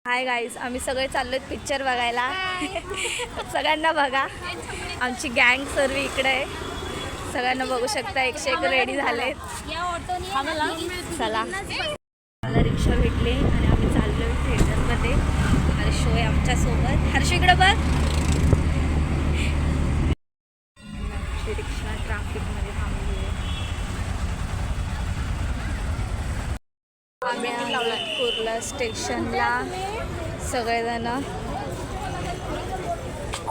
Hi guys, आम्ही सगळे चाललो पिक्चर बघायला. सगळ्यांना बघा, आमची गँग सर्व इकडे आहे. सगळ्यांना बघू शकता, 101 रेडी झाले. चला, मला रिक्षा भेटली आणि आम्ही चाललो थिएटरमध्ये. हर्षो आहे आमच्यासोबत. हर्षो इकडे बघ. रिक्षा ट्रॅफिकमध्ये थांबली आहे. आम्ही कुर्ला स्टेशनला सगळेजण.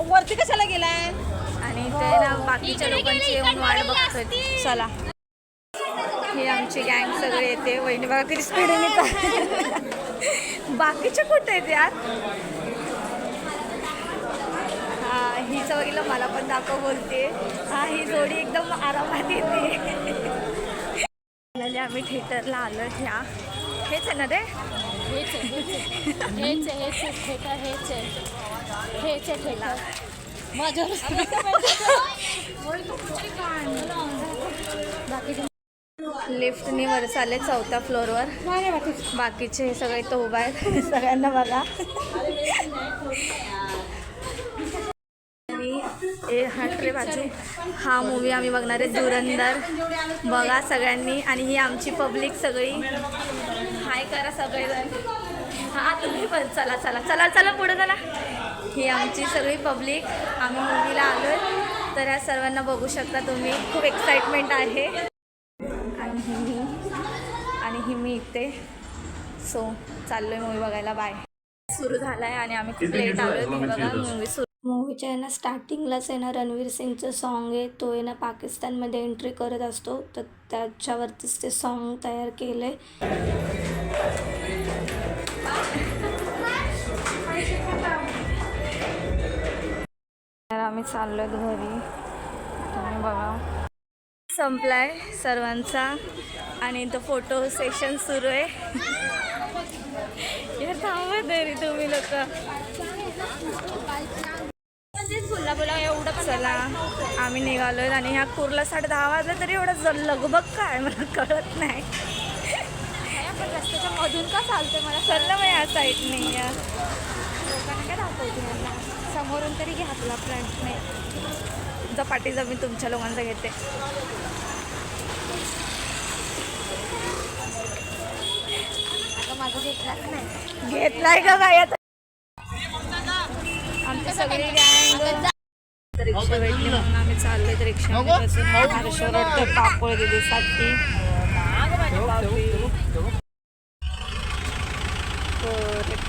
वरती कशाला गेलाय? आणि ते ना बाकीच्या लोकांची येऊन वाट बघतात. चला, ही आमची गँग सगळे येते. वहिनी बघा किती स्पीडने येतात. बाकीचे कुठे आहेत यार? हा, हिचं बघितलं, मला पण दाखव बोलते. हा, ही जोडी एकदम आरामात येते. आम्ही थिएटरला आलो. ह्या हेच आहे ना रे? लिफ्टनी वर चालले 4थ्या फ्लोअरवर. बाकीचे हे सगळे तो उभा आहेत. सगळ्यांना बघा. हटरे बाजू. हा मूवी आम्ही बघणार आहे, धुरंधर. बघा सगळ्यांनी. आणि ही आमची पब्लिक सगळी. हाय करा सगळेजण. हा, तुम्ही पण चला चला चला चला पुढे चला. ही आमची सगळी पब्लिक. आम्ही मूवीला आलो आहे, तर या सर्वांना बघू शकता तुम्ही. खूप एक्साइटमेंट आहे. आणि ही मी इथे. सो चाललो आहे मूवी बघायला. बाय. सुरू झाला आहे आणि आम्ही खूप लेट आलो आहे. बघा मूवी सुरू. मूवीच्या आहे ना स्टार्टिंगलाच आहे ना रणवीर सिंगचं सॉन्ग आहे. तो आहे ना पाकिस्तानमध्ये एंट्री करत असतो, तर त्याच्यावरतीच ते सॉन्ग तयार केलं आहे. तर आम्ही चाललो घरी. तुम्ही बघा, संपलाय सर्वांचा आणि तो फोटो सेशन सुरू आहे. हे थांबा तरी तुम्ही लोक. बोला एवढं. चला, आम्ही निघालोय आणि ह्या कुर्ला 10:30 वाजले तरी एवढं लगबग काय मला कळत नाही. पण रस्त्याच्या मधून का चालते? मला चाललं मग या साईडने. या लोकांना काय दाखवते? मला समोरून तरी घ्या तुला फ्रंट नाही. पाठीचा मी तुमच्या लोकांचा घेते. आता माझं घेतलाच नाही. घेतलाय का काय? आता आमची सगळी गँग रिक्षा भेटली म्हणून आम्ही चाललोय. तर रिक्षामध्ये बसून हर्षवर पापड दिलीसाठी.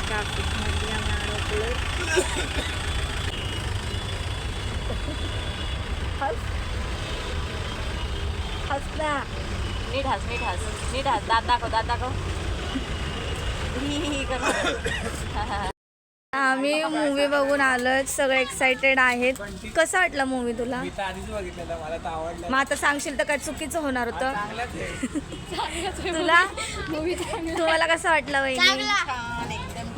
ट्रॅफिकमध्ये आम्ही अडकलोय. हसला. नीट हस, नीट हस, नीट हस. दात दाखव, दात दाखव. आम्ही मूवी बघून आलोय. सगळे एक्साइटेड आहेत. कसा वाटला मूवी तुला? मग आता सांगशील तर काय चुकीचं होणार होतं? तुला? तुम्हाला कसं वाटलं वहिनी?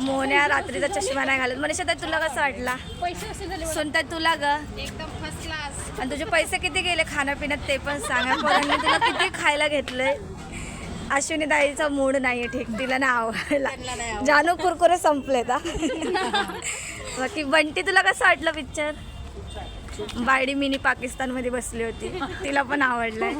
मोन्या रात्रीचा चष्मा नाही घालत. मनीषा ताई, तुला कसं वाटला? सुनताय तुला ग? एकदम फर्स्ट क्लास. आणि तुझे पैसे किती गेले खाण्यापिण्यात ते पण सांगा. पोरांनी तुला किती खायला घेतलंय? अश्विनी ताईचा मूड नाहीये ठीक, तिला नाही आवडला. जानू कुरकुरे संपले. बाकी बंटी, तुला कसं वाटलं पिक्चर? बायडी मिनी पाकिस्तानमध्ये बसली होती, तिला पण आवडलंय.